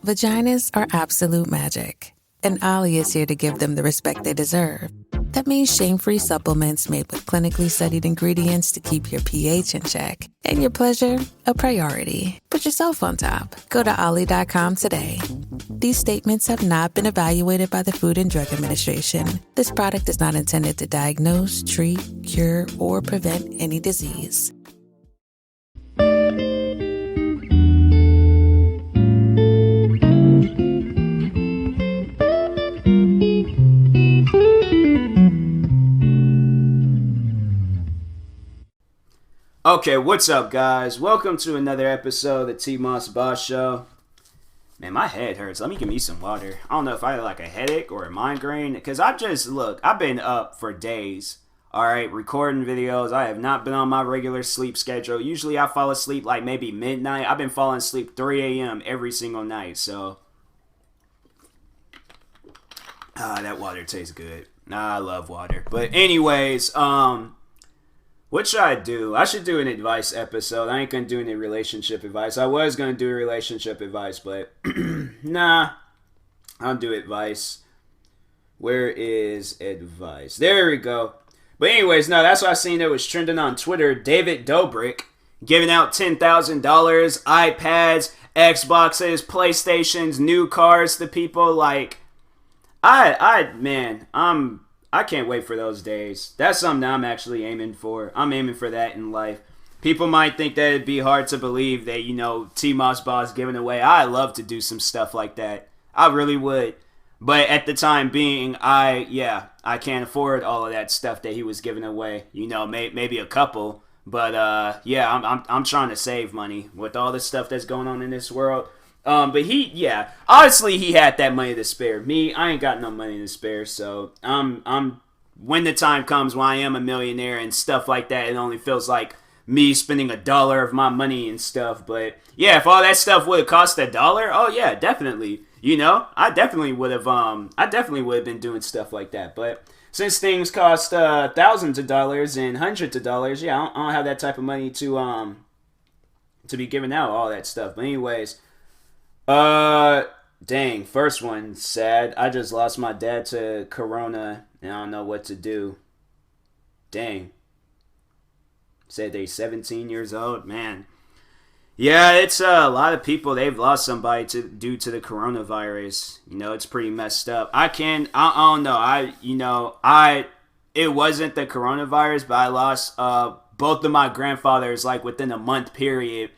Vaginas are absolute magic, and Ollie is here to give them the respect they deserve. That means shame-free supplements made with clinically studied ingredients to keep your pH in check and your pleasure a priority. Put yourself on top. Go to Ollie.com today. These statements have not been evaluated by the Food and Drug Administration. This product is not intended to diagnose, treat, cure, or prevent any disease. Okay, what's up, guys? Welcome to another episode of the TMossBoss Show. Man, my head hurts. Let me give me some water. I don't know if I have like a headache or a migraine, because I've been up for days, alright, recording videos. I have not been on my regular sleep schedule. Usually I fall asleep like maybe midnight. I've been falling asleep 3 a.m. every single night, so. That water tastes good. I love water. But anyways, what should I do? I should do an advice episode. I ain't gonna do any relationship advice. I was gonna do a relationship advice, but nah. I'll do advice. Where is advice? There we go. But anyways, no, that's what I seen that was trending on Twitter. David Dobrik giving out $10,000, iPads, Xboxes, PlayStations, new cars to people. Like, I can't wait for those days. That's something I'm actually aiming for. I'm aiming for that in life. People might think that it'd be hard to believe that, TMossBoss giving away. I love to do some stuff like that. I really would. But at the time being, I can't afford all of that stuff that he was giving away. Maybe a couple. But, I'm trying to save money with all the stuff that's going on in this world. But honestly, he had that money to spare. Me, I ain't got no money to spare, so I'm when the time comes when I am a millionaire and stuff like that, it only feels like me spending $1 of my money and stuff. But yeah, if all that stuff would have cost $1, oh yeah, definitely. I definitely would have been doing stuff like that. But since things cost thousands of dollars and hundreds of dollars, I don't have that type of money to be giving out all that stuff. But anyways. Dang, first one, sad. I just lost my dad to Corona, and I don't know what to do. Dang. Said they're 17 years old, man. Yeah, it's a lot of people, they've lost somebody due to the coronavirus. It's pretty messed up. I don't know. It wasn't the coronavirus, but I lost, both of my grandfathers, like, within a month period.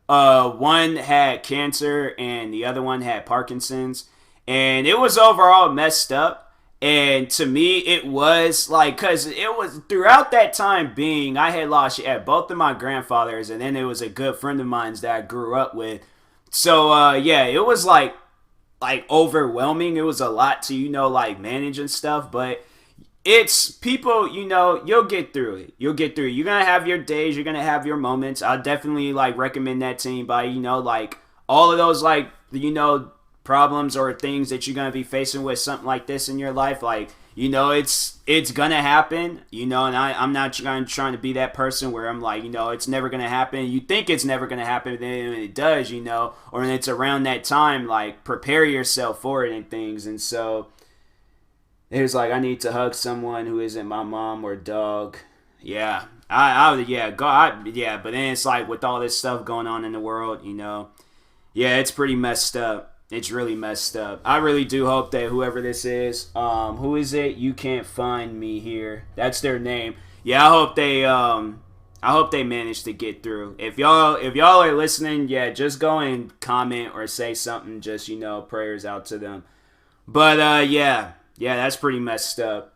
One had cancer and the other one had Parkinson's, and it was overall messed up. And to me, it was like, cause it was throughout that time being, I had lost both of my grandfathers, and then it was a good friend of mine that I grew up with. So it was like overwhelming. It was a lot to manage and stuff, but. It's people, you'll get through it. You're going to have your days. You're going to have your moments. I'll definitely, recommend that to anybody, all of those, problems or things that you're going to be facing with something like this in your life. It's going to happen, and I'm not trying to be that person where I'm like, it's never going to happen. You think it's never going to happen, but then it does, or when it's around that time, prepare yourself for it and things. And so... it was like, I need to hug someone who isn't my mom or dog. Yeah. But then it's like, with all this stuff going on in the world, it's pretty messed up. It's really messed up. I really do hope that whoever this is, who is it? You Can't Find Me Here. That's their name. Yeah, I hope they manage to get through. If y'all are listening, just go and comment or say something, just, prayers out to them. But, yeah, that's pretty messed up.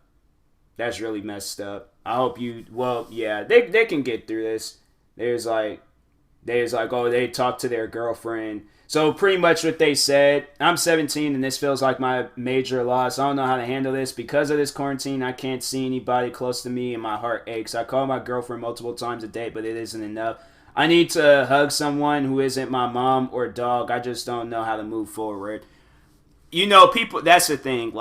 That's really messed up. I hope they can get through this. There's like, they talked to their girlfriend. So pretty much what they said, I'm 17 and this feels like my major loss. I don't know how to handle this. Because of this quarantine, I can't see anybody close to me and my heart aches. I call my girlfriend multiple times a day, but it isn't enough. I need to hug someone who isn't my mom or dog. I just don't know how to move forward. People, that's the thing.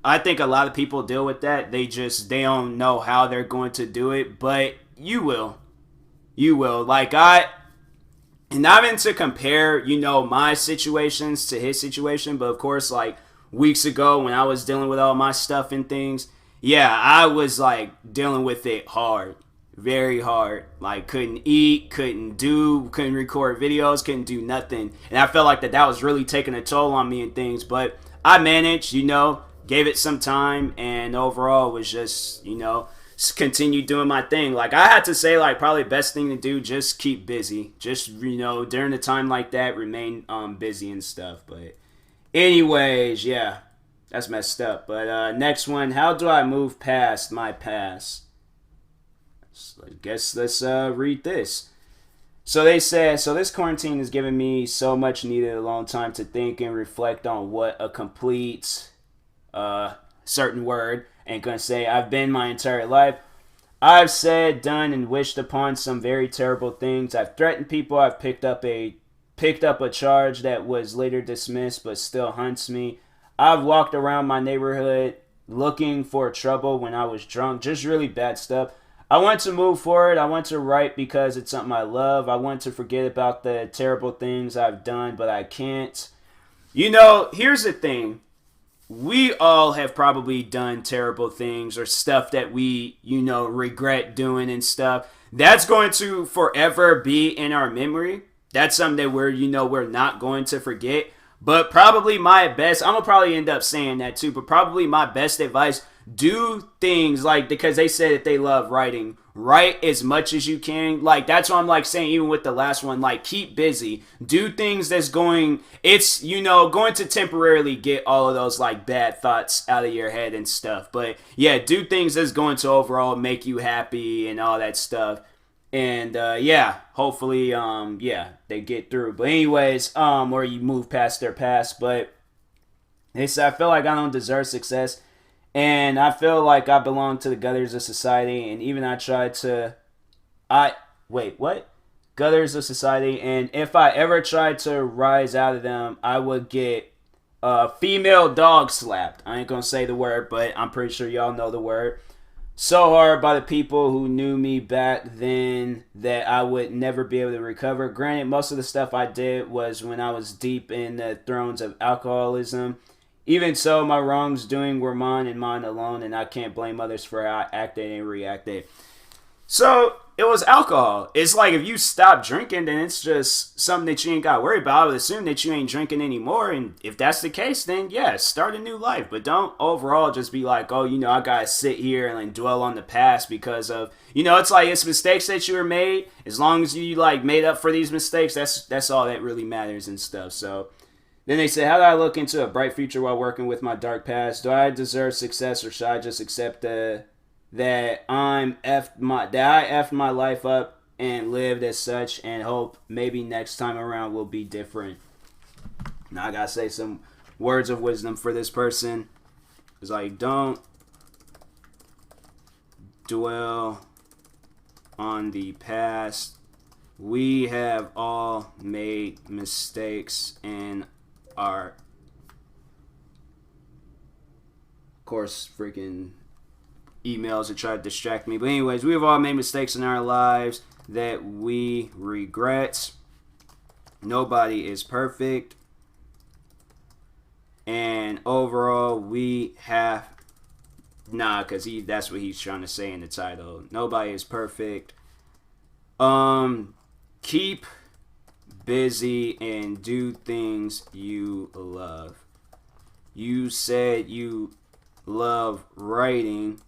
I think a lot of people deal with that. They don't know how they're going to do it, but you will. And not even to compare, my situations to his situation, but of course, like weeks ago when I was dealing with all my stuff and things, yeah, I was like dealing with it hard, very hard. Like couldn't eat, couldn't record videos, couldn't do nothing, and I felt like that was really taking a toll on me and things. But I managed, gave it some time, and overall was just, continue doing my thing. Like I had to say, like probably best thing to do, just keep busy. Just during a time like that, remain busy and stuff. But anyways, yeah, that's messed up. But next one, how do I move past my past? So I guess let's read this. So they said, so this quarantine has given me so much needed alone time to think and reflect on what a complete certain word ain't gonna say I've been my entire life. I've said, done, and wished upon some very terrible things. I've threatened people. I've picked up a charge that was later dismissed but still haunts me. I've walked around my neighborhood looking for trouble when I was drunk. Just really bad stuff. I want to move forward. I want to write because it's something I love. I want to forget about the terrible things I've done, but I can't. Here's the thing. We all have probably done terrible things or stuff that we, regret doing and stuff. That's going to forever be in our memory. That's something that we're not going to forget. But probably my best, I'm going to probably end up saying that too, but probably my best advice, do things like, because they said that they love writing. Write as much as you can. Like, that's what I'm like saying, even with the last one, like, keep busy. Do things that's going to temporarily get all of those, like, bad thoughts out of your head and stuff. But, yeah, do things that's going to overall make you happy and all that stuff. And, hopefully, they get through. But anyways, or you move past their past. But they said, I feel like I don't deserve success. And I feel like I belong to the gutters of society, and even gutters of society, and if I ever tried to rise out of them, I would get female dog slapped. I ain't gonna say the word, but I'm pretty sure y'all know the word. So hard by the people who knew me back then that I would never be able to recover. Granted, most of the stuff I did was when I was deep in the throes of alcoholism. Even so, my wrongs doing were mine and mine alone, and I can't blame others for how I acted and reacted. So, it was alcohol. It's like if you stop drinking, then it's just something that you ain't got to worry about. I would assume that you ain't drinking anymore, and if that's the case, then yeah, start a new life. But don't overall just be like, oh, I got to sit here and like dwell on the past because of, it's like it's mistakes that you were made. As long as you like made up for these mistakes, that's all that really matters and stuff. So, then they say, how do I look into a bright future while working with my dark past? Do I deserve success, or should I just accept that I effed my life up and lived as such, and hope maybe next time around will be different? Now I gotta say some words of wisdom for this person. It's like, don't dwell on the past. We have all made mistakes and our, of course, freaking emails that try to distract me. But anyways, we have all made mistakes in our lives that we regret. Nobody is perfect. And overall, we have, because that's what he's trying to say in the title. Nobody is perfect. Keep busy and do things you love. You said you love writing,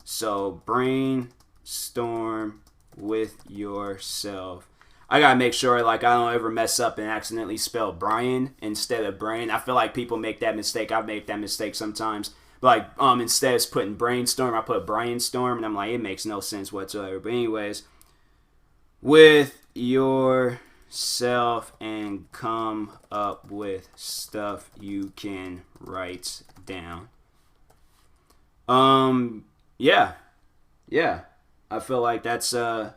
so brainstorm with yourself. I gotta make sure like I don't ever mess up and accidentally spell Brian instead of brain. I feel like people make that mistake. I've made that mistake sometimes. Like instead of putting brainstorm, I put Brianstorm, and I'm like, it makes no sense whatsoever. But anyways, with yourself and come up with stuff you can write down. Yeah. I feel like that's the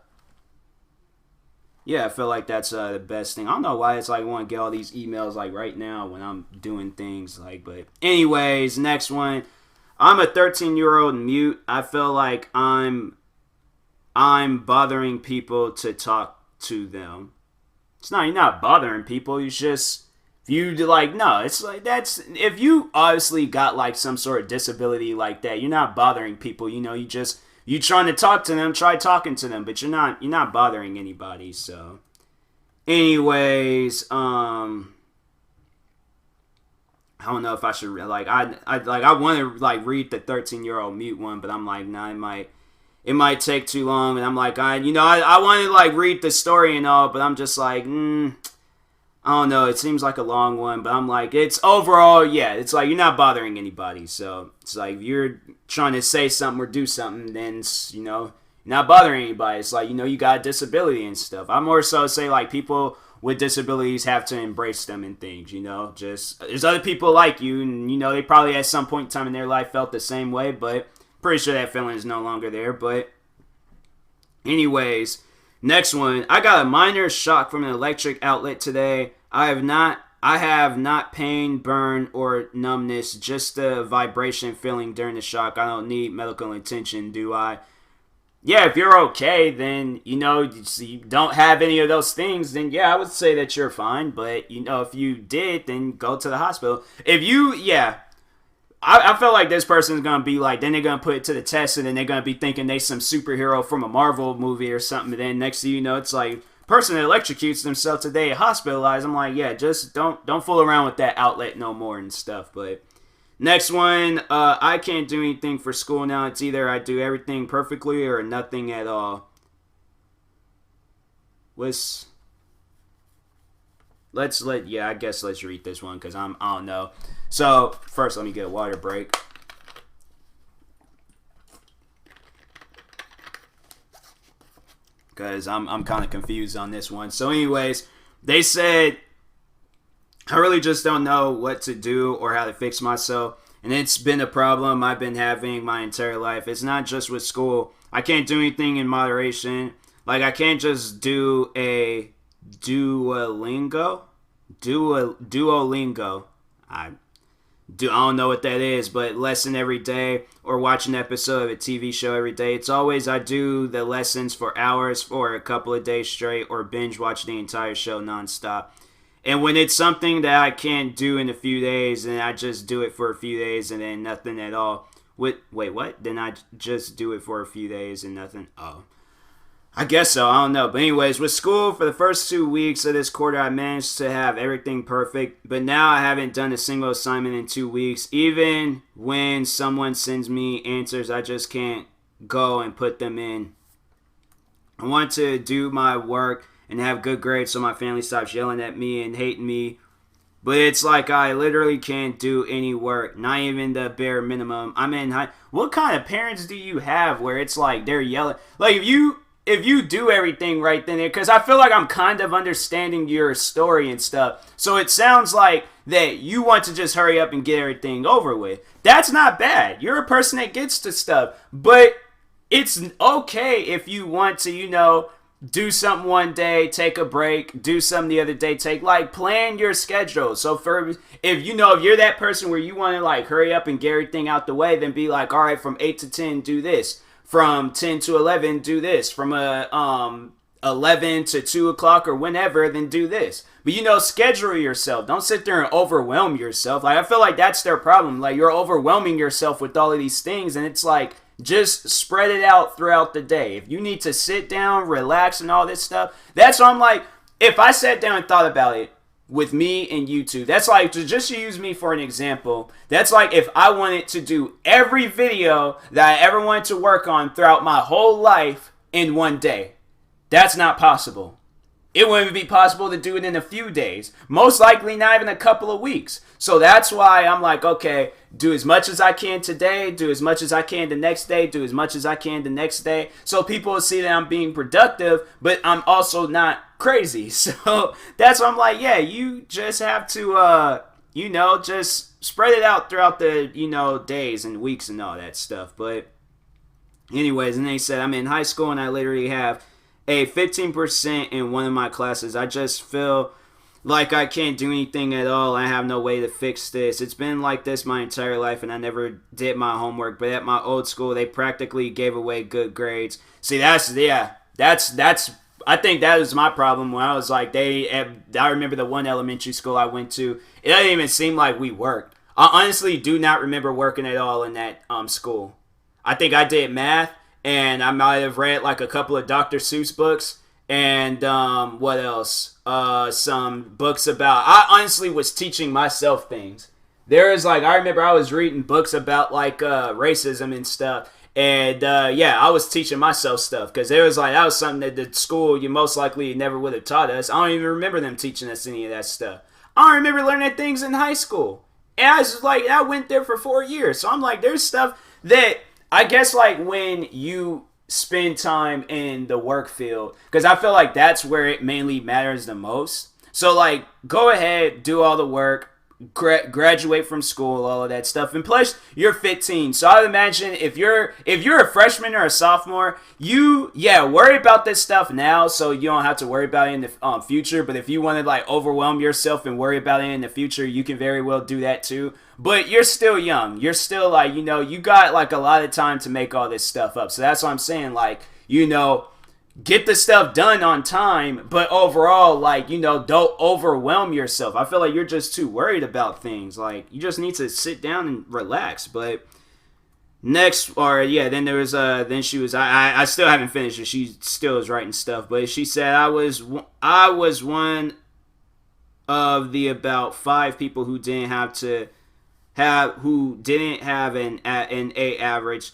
best thing. I don't know why it's like I want to get all these emails like right now when I'm doing things like, but anyways, next one. I'm a 13-year-old mute. I feel like I'm bothering people to talk to them. It's not, you're not bothering people. It's just, if you like, no, it's like, that's, if you obviously got like some sort of disability like that, you're not bothering people. You trying to talk to them, try talking to them, but you're not bothering anybody. So, anyways, I don't know if I should like I want to like read the 13-year-old mute one, but I'm like, nah, it might take too long, and I'm like, I want to like read the story and all, but I'm just like, I don't know, it seems like a long one, but I'm like, it's overall, yeah, it's like you're not bothering anybody, so it's like if you're trying to say something or do something, then it's, not bothering anybody. It's like, you got a disability and stuff. I more so say like people with disabilities have to embrace them and things, just there's other people like you, and they probably at some point in time in their life felt the same way, but pretty sure that feeling is no longer there. But anyways, next one, I got a minor shock from an electric outlet today. I have not pain, burn, or numbness, just the vibration feeling during the shock. I don't need medical attention, do I? Yeah, if you're okay, then, you don't have any of those things, then yeah, I would say that you're fine. But, if you did, then go to the hospital. I feel like this person's going to be like, then they're going to put it to the test, and then they're going to be thinking they some superhero from a Marvel movie or something. And then next thing you know, it's like, person that electrocutes themselves today hospitalized. I'm like, yeah, just don't fool around with that outlet no more and stuff. But next one, I can't do anything for school now. It's either I do everything perfectly or nothing at all. I guess let's read this one because I don't know. So first, let me get a water break. Because I'm kind of confused on this one. So anyways, they said, I really just don't know what to do or how to fix myself. And it's been a problem I've been having my entire life. It's not just with school. I can't do anything in moderation. Like, I can't just do a Duolingo. I don't know what that is, but lesson every day or watch an episode of a TV show every day. It's always I do the lessons for hours for a couple of days straight or binge watch the entire show nonstop. And when it's something that I can't do in a few days, then I just do it for a few days and then nothing at all. Wait, what? Then I just do it for a few days and nothing? Oh. I guess so. I don't know. But anyways, with school, for the first 2 weeks of this quarter, I managed to have everything perfect. But now I haven't done a single assignment in 2 weeks. Even when someone sends me answers, I just can't go and put them in. I want to do my work and have good grades so my family stops yelling at me and hating me. But it's like I literally can't do any work. Not even the bare minimum. I'm in high... What kind of parents do you have where it's like they're yelling? Like, if you do everything right then, because I feel like I'm kind of understanding your story and stuff. So it sounds like that you want to just hurry up and get everything over with. That's not bad. You're a person that gets to stuff. But it's okay if you want to, do something one day, take a break, do something the other day, plan your schedule. So if you're that person where you want to like hurry up and get everything out the way, then be like, all right, from 8 to 10, do this. From 10 to 11, do this. From 11 to 2 o'clock or whenever, then do this. But, schedule yourself. Don't sit there and overwhelm yourself. Like, I feel like that's their problem. Like, you're overwhelming yourself with all of these things, and it's like, just spread it out throughout the day. If you need to sit down, relax, and all this stuff, that's why I'm like, if I sat down and thought about it, with me and you two, that's like, just to use me for an example, that's like if I wanted to do every video that I ever wanted to work on throughout my whole life in one day. That's not possible. It wouldn't be possible to do it in a few days. Most likely not even a couple of weeks. So that's why I'm like, okay, do as much as I can today, do as much as I can the next day, do as much as I can the next day. So people will see that I'm being productive, but I'm also not crazy. So that's why I'm like, yeah, you just have to, just spread it out throughout the, days and weeks and all that stuff. But anyways, and they said, I'm in high school and I literally have a 15% in one of my classes. I just feel like I can't do anything at all. I have no way to fix this. It's been like this my entire life and I never did my homework. But at my old school, they practically gave away good grades. See, that's I think that was my problem when I was like, I remember the one elementary school I went to, it doesn't even seem like we worked. I honestly do not remember working at all in that school. I think I did math, and I might have read like a couple of Dr. Seuss books, and what else? Some books about. I honestly was teaching myself things. There is like I remember I was reading books about like racism and stuff, and yeah, I was teaching myself stuff because there was like that was something that the school you most likely never would have taught us. I don't even remember them teaching us any of that stuff. I don't remember learning things in high school, and I was like I went there for 4 years, so I'm like there's stuff that I guess like when you spend time in the work field, because I feel like that's where it mainly matters the most. So like go ahead, do all the work, graduate from school, all of that stuff, and plus you're 15. So I would imagine if you're a freshman or a sophomore, worry about this stuff now, so you don't have to worry about it in the future. But if you want to like overwhelm yourself and worry about it in the future, you can very well do that too. But you're still young. You're still like you got like a lot of time to make all this stuff up. So that's what I'm saying. Like get the stuff done on time, but overall, like, don't overwhelm yourself. I feel like you're just too worried about things. Like, you just need to sit down and relax. But then there was, then she was, I still haven't finished it. She still is writing stuff, but she said, I was one of the about 5 people who didn't have an A average.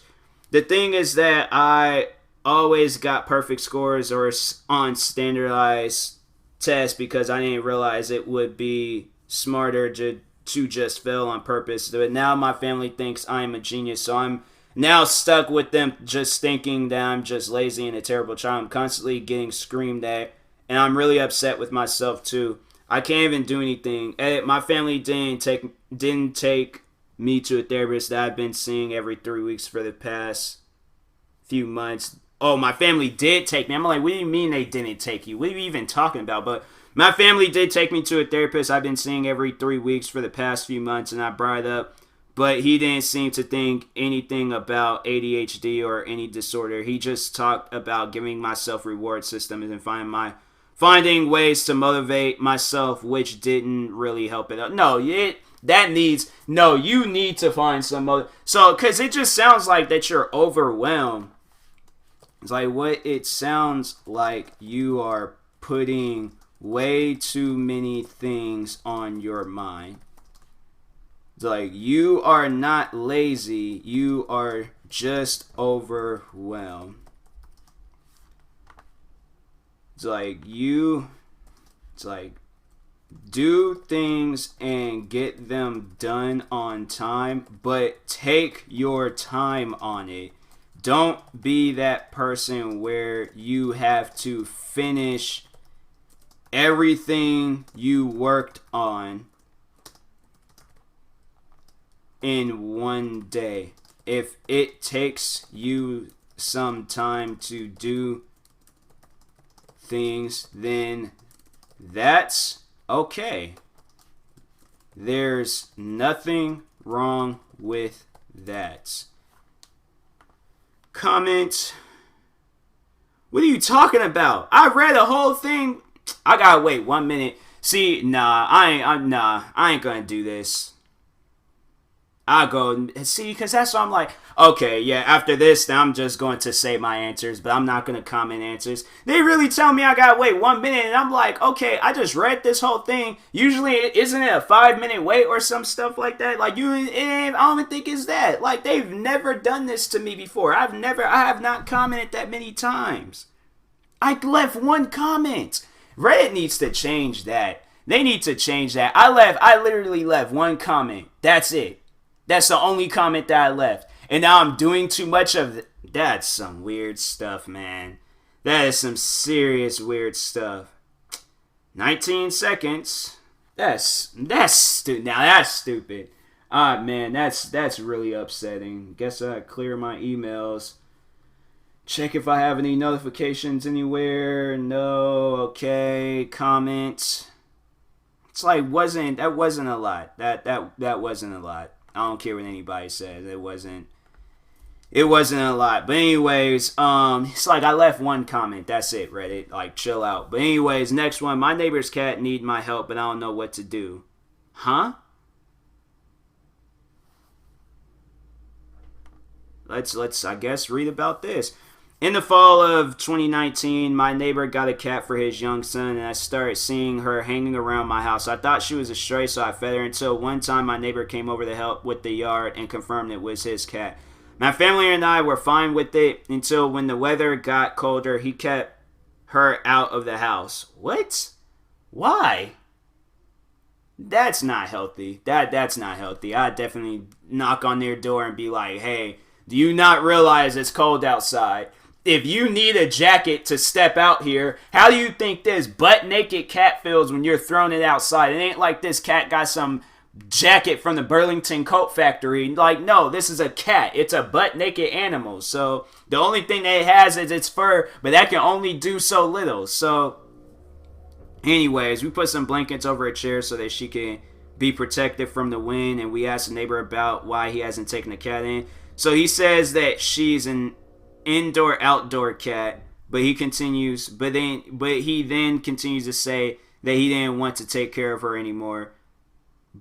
The thing is that I always got perfect scores or on standardized tests because I didn't realize it would be smarter to just fail on purpose. But now my family thinks I am a genius, so I'm now stuck with them just thinking that I'm just lazy and a terrible child. I'm constantly getting screamed at, and I'm really upset with myself too. I can't even do anything. My family didn't take me to a therapist that I've been seeing every 3 weeks for the past few months. Oh, my family did take me. I'm like, what do you mean they didn't take you? What are you even talking about? But my family did take me to a therapist I've been seeing every 3 weeks for the past few months, and I brought it up. But he didn't seem to think anything about ADHD or any disorder. He just talked about giving myself reward systems and finding ways to motivate myself, which didn't really help it out. You need to find some other. So, because it just sounds like that you're overwhelmed. It's like what it sounds like you are putting way too many things on your mind. It's like you are not lazy, you are just overwhelmed. It's like do things and get them done on time, but take your time on it. Don't be that person where you have to finish everything you worked on in one day. If it takes you some time to do things, then that's okay. There's nothing wrong with that. Comment. What are you talking about? I read a whole thing. I gotta wait 1 minute. See, I ain't gonna do this. I'll go see, because that's why I'm like, okay, yeah, after this, then I'm just going to say my answers, but I'm not going to comment answers. They really tell me I gotta wait 1 minute, and I'm like, okay, I just read this whole thing. Usually, isn't it a 5-minute wait or some stuff like that? Like, I don't even think it's that. Like, they've never done this to me before. I have not commented that many times. I left 1 comment. Reddit needs to change that. They need to change that. I literally left 1 comment. That's it. That's the only comment that I left. And now I'm doing too much of it. That's some weird stuff, man. That is some serious weird stuff. 19 seconds. That's stupid. Now that's stupid. Man, that's really upsetting. Guess I clear my emails. Check if I have any notifications anywhere. No. Okay. Comment. It's like that wasn't a lot. That wasn't a lot. I don't care what anybody says. It It wasn't a lot. But anyways, it's like I left one comment. That's it, Reddit. Like, chill out. But anyways, next one. My neighbor's cat need my help, but I don't know what to do. Huh? Let's I guess read about this. In the fall of 2019, my neighbor got a cat for his young son, and I started seeing her hanging around my house. I thought she was a stray, so I fed her until one time my neighbor came over to help with the yard and confirmed it was his cat. My family and I were fine with it until when the weather got colder, he kept her out of the house. What? Why? That's not healthy. That's not healthy. I'd definitely knock on their door and be like, hey, do you not realize it's cold outside? If you need a jacket to step out here, how do you think this butt naked cat feels when you're throwing it outside? It ain't like this cat got some jacket from the Burlington Coat Factory. Like, no, this is a cat. It's a butt naked animal. So the only thing that it has is its fur, but that can only do so little. So anyways, we put some blankets over a chair so that she can be protected from the wind, and we asked the neighbor about why he hasn't taken the cat in. So he says that she's an indoor-outdoor cat, but he then continues to say that he didn't want to take care of her anymore.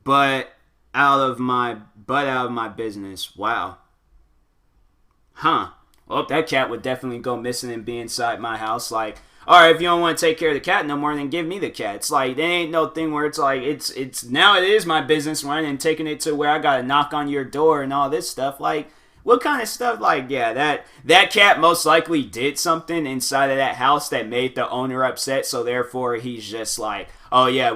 But out of my business. Wow. Huh. Well, that cat would definitely go missing and be inside my house. Like, all right, if you don't want to take care of the cat no more, then give me the cat. It's like, there ain't no thing where it's like, it's now it is my business running and taking it to where I got to knock on your door and all this stuff. Like, what kind of stuff? Like, yeah, that cat most likely did something inside of that house that made the owner upset. So therefore, he's just like, oh yeah,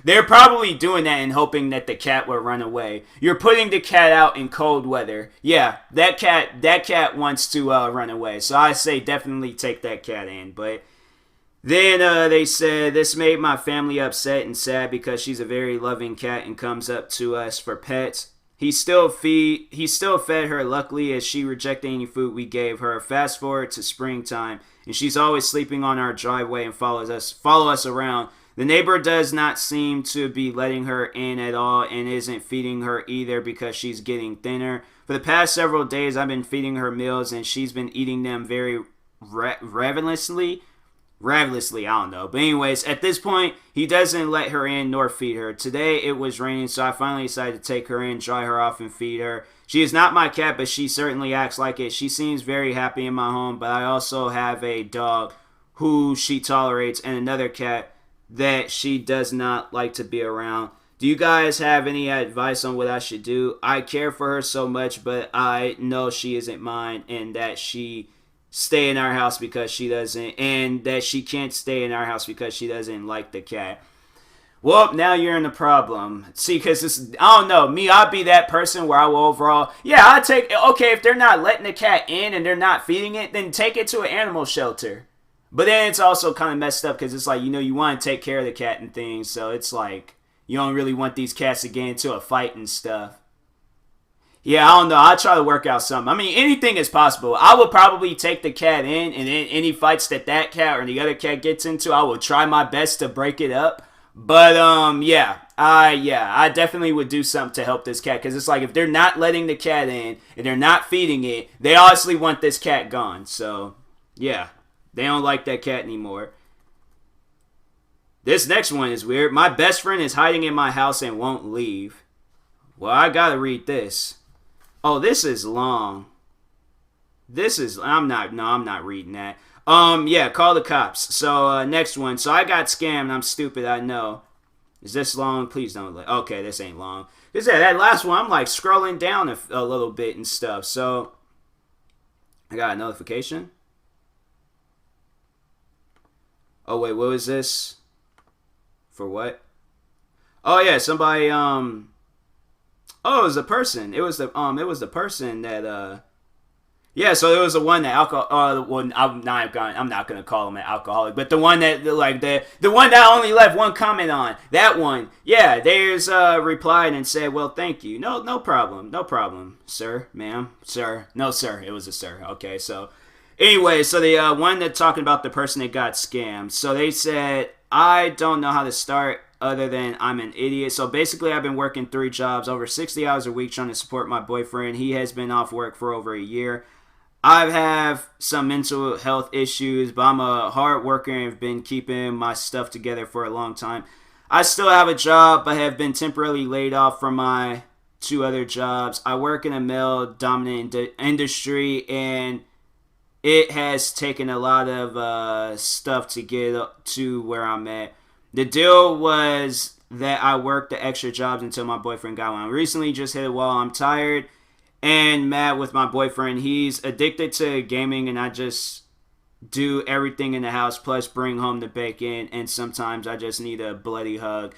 they're probably doing that and hoping that the cat will run away. You're putting the cat out in cold weather. Yeah, that cat wants to run away. So I say definitely take that cat in. But then they said this made my family upset and sad because she's a very loving cat and comes up to us for pets. He still fed her, luckily, as she rejected any food we gave her. Fast forward to springtime, and she's always sleeping on our driveway and follow us around. The neighbor does not seem to be letting her in at all and isn't feeding her either because she's getting thinner. For the past several days, I've been feeding her meals, and she's been eating them very ravenously, I don't know. But anyways, at this point, he doesn't let her in nor feed her. Today, it was raining, so I finally decided to take her in, dry her off, and feed her. She is not my cat, but she certainly acts like it. She seems very happy in my home, but I also have a dog who she tolerates and another cat that she does not like to be around. Do you guys have any advice on what I should do? I care for her so much, but I know she isn't mine and that she stay in our house because she doesn't, and that she can't stay in our house because she doesn't like the cat. Well, now you're in a problem. See, because I don't know, me, I'll be that person where I will overall, yeah, okay, if they're not letting the cat in and they're not feeding it, then take it to an animal shelter. But then it's also kind of messed up because it's like, you want to take care of the cat and things, so it's like, you don't really want these cats to get into a fight and stuff. Yeah, I don't know. I'll try to work out something. I mean, anything is possible. I will probably take the cat in, and then any fights that cat or the other cat gets into, I will try my best to break it up. But, I definitely would do something to help this cat. Because it's like, if they're not letting the cat in, and they're not feeding it, they obviously want this cat gone. So, yeah, they don't like that cat anymore. This next one is weird. My best friend is hiding in my house and won't leave. Well, I gotta read this. Oh, this is long. I'm not reading that. Yeah, call the cops. So, next one. So I got scammed. I'm stupid, I know. Is this long? Please don't. Okay, this ain't long. That last one, I'm like scrolling down a little bit and stuff. So, I got a notification. Oh, wait, what was this? For what? Oh, yeah, somebody, oh, it was a person. It was the person that, yeah, so it was the one that I'm not gonna call him an alcoholic, but the one that, like, the one that I only left one comment on. That one. Yeah, there's, replied and said, well, thank you. No problem, sir, ma'am, sir. No, sir, it was a sir. Okay, so, anyway, so the one that talking about the person that got scammed. So they said, I don't know how to start other than I'm an idiot. So basically, I've been working 3 jobs, over 60 hours a week, trying to support my boyfriend. He has been off work for over a year. I have some mental health issues, but I'm a hard worker and have been keeping my stuff together for a long time. I still have a job, but have been temporarily laid off from my 2 other jobs. I work in a male-dominant industry, and it has taken a lot of stuff to get to where I'm at. The deal was that I worked the extra jobs until my boyfriend got one. I recently just hit a wall. I'm tired and mad with my boyfriend. He's addicted to gaming, and I just do everything in the house, plus bring home the bacon, and sometimes I just need a bloody hug.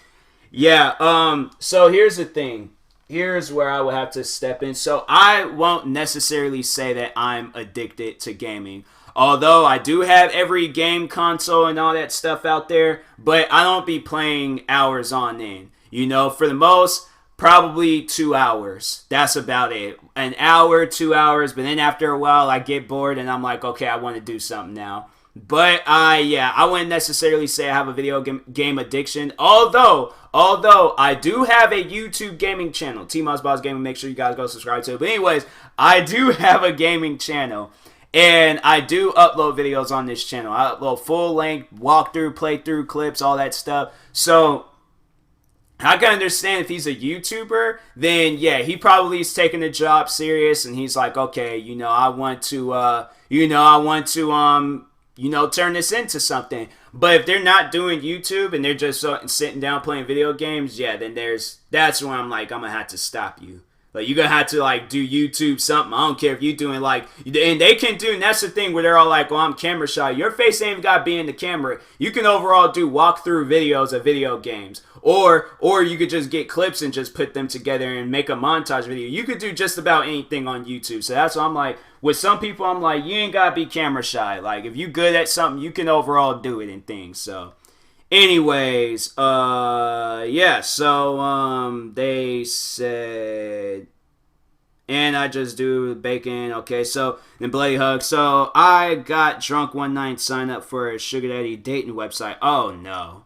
Yeah, so here's the thing. Here's where I would have to step in. So I won't necessarily say that I'm addicted to gaming. Although I do have every game console and all that stuff out there, but I don't be playing hours on end. You know, for the most, probably 2 hours. That's about it. An hour, 2 hours, but then after a while I get bored and I'm like, okay, I want to do something now. But I wouldn't necessarily say I have a video game addiction. Although I do have a YouTube gaming channel, TMossBoss Gaming. Make sure you guys go subscribe to it. But anyways, I do have a gaming channel, and I do upload videos on this channel. I upload full-length walkthrough, playthrough clips, all that stuff. So I can understand if he's a YouTuber, then yeah, he probably is taking the job serious, and he's like, okay, I want to turn this into something. But if they're not doing YouTube and they're just sitting down playing video games, yeah, then that's when I'm like, I'm gonna have to stop you. Like, you're gonna have to do YouTube something. I don't care if you're doing and they can do, and that's the thing where they're all like, well, I'm camera shy. Your face ain't even gotta be in the camera. You can overall do walkthrough videos of video games. Or you could just get clips and just put them together and make a montage video. You could do just about anything on YouTube. So that's what I'm like. With some people, I'm like, you ain't gotta be camera shy. Like, if you good at something, you can overall do it and things. So anyways, they said, and I just do bacon. Okay, so then bloody hug. So I got drunk one night, signed up for a sugar daddy dating website. Oh no.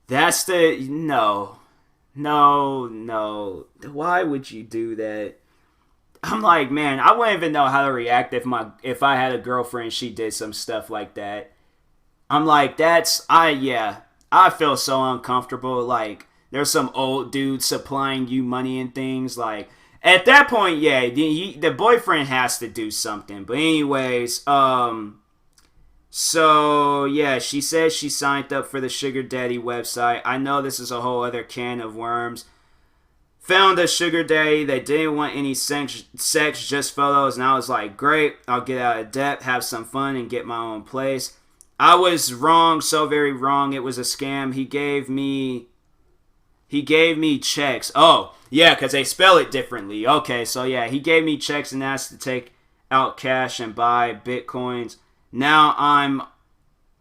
That's no. Why would you do that? I'm like, man, I wouldn't even know how to react if I had a girlfriend, she did some stuff like that. I'm like, I feel so uncomfortable. Like, there's some old dude supplying you money and things. Like, at that point, yeah, the boyfriend has to do something. But anyways, so, yeah, she says she signed up for the sugar daddy website. I know this is a whole other can of worms. Found a sugar daddy that didn't want any sex, just photos. And I was like, great, I'll get out of debt, have some fun, and get my own place. I was wrong, so very wrong. It was a scam. He gave me checks. Oh, yeah, because they spell it differently. Okay, so, yeah, he gave me checks and asked to take out cash and buy Bitcoins. Now I'm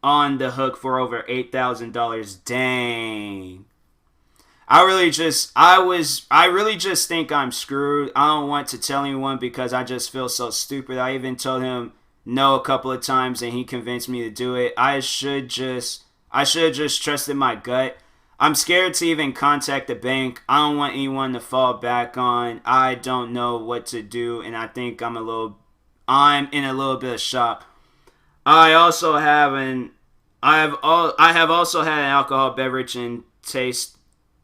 on the hook for over $8,000. Dang. I really just think I'm screwed. I don't want to tell anyone because I just feel so stupid. I even told him no a couple of times and he convinced me to do it. I should have just trusted my gut. I'm scared to even contact the bank. I don't want anyone to fall back on. I don't know what to do, and I think I'm in a little bit of shock. I have also had an alcohol beverage and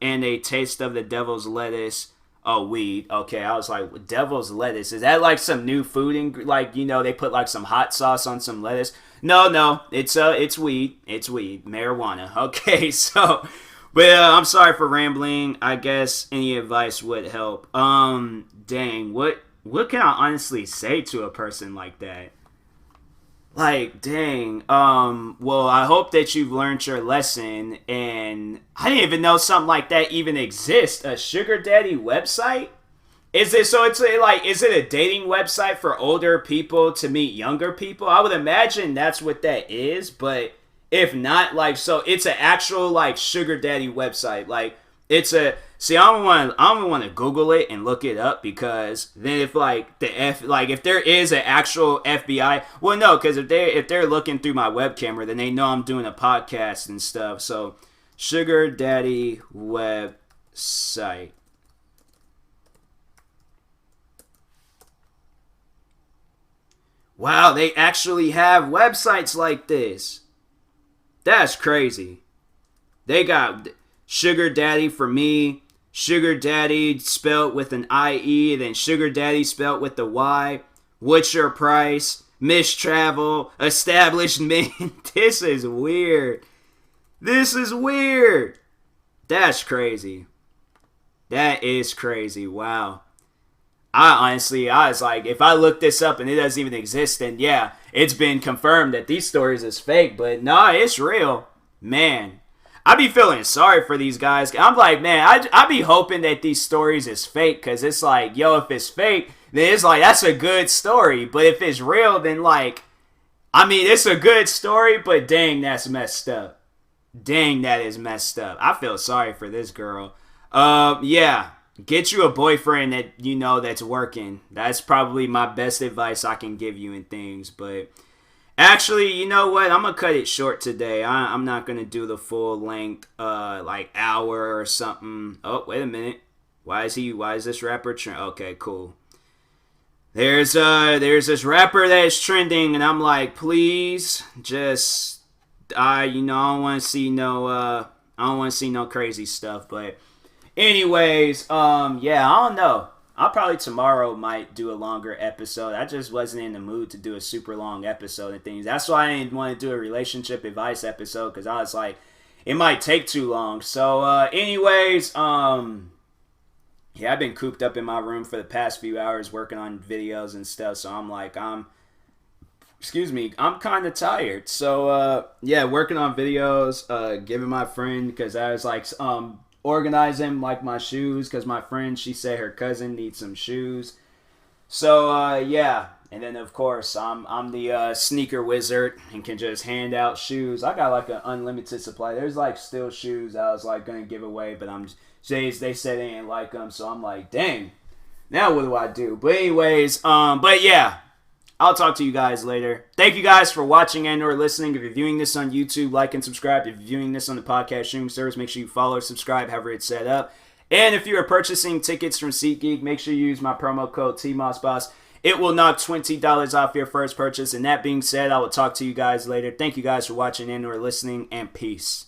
a taste of the devil's lettuce. Oh, weed. Okay, I was like, devil's lettuce. Is that like some new food? They put some hot sauce on some lettuce. No, it's weed. It's weed, marijuana. Okay, so, but I'm sorry for rambling. I guess any advice would help. Dang, what can I honestly say to a person like that? Like, dang, well, I hope that you've learned your lesson, and I didn't even know something like that even exists. A sugar daddy website? Is it a dating website for older people to meet younger people? I would imagine that's what that is, but if not, so it's an actual, sugar daddy website. I don't want to Google it and look it up, because then if if there is an actual FBI, well, no, because if they're looking through my web camera, then they know I'm doing a podcast and stuff. So Sugar daddy website. Wow, they actually have websites like this. That's crazy. They got Sugar Daddy for me, Sugar Daddy spelled with an IE, then Sugar Daddy spelled with the Y, What's Your Price, Miss Travel, Establishment. This is weird. This is weird. That's crazy. That is crazy. Wow. I was like, if I look this up and it doesn't even exist, then yeah, it's been confirmed that these stories is fake. But no, it's real. Man, I be feeling sorry for these guys. I'm like, man, I be hoping that these stories is fake, because it's like, yo, if it's fake, then it's like, that's a good story. But if it's real, then like, I mean, it's a good story, but dang, that's messed up. Dang, that is messed up. I feel sorry for this girl. Yeah. Get you a boyfriend that you know that's working. That's probably my best advice I can give you in things. But actually, you know what? I'm going to cut it short today. I'm not going to do the full length, like hour or something. Oh, wait a minute. Why is this rapper okay, cool. There's this rapper that is trending, and I'm like, please, just, I don't want to see no crazy stuff, but anyways, yeah, I don't know. I'll probably tomorrow might do a longer episode. I just wasn't in the mood to do a super long episode and things. That's why I didn't want to do a relationship advice episode, because I was like, it might take too long. So, anyways, yeah, I've been cooped up in my room for the past few hours working on videos and stuff. So I'm like, I'm kind of tired. So, yeah, working on videos, giving my friend, because I was like, organizing like my shoes, because my friend, she said her cousin needs some shoes. So yeah, and then of course I'm the sneaker wizard and can just hand out shoes. I got like an unlimited supply. There's like still shoes I was like gonna give away, but they said they didn't like them, so I'm like, dang, now what do I do? But anyways, but yeah, I'll talk to you guys later. Thank you guys for watching and or listening. If you're viewing this on YouTube, like and subscribe. If you're viewing this on the podcast streaming service, make sure you follow or subscribe, however it's set up. And if you are purchasing tickets from SeatGeek, make sure you use my promo code TMossBoss. It will knock $20 off your first purchase. And that being said, I will talk to you guys later. Thank you guys for watching and or listening, and peace.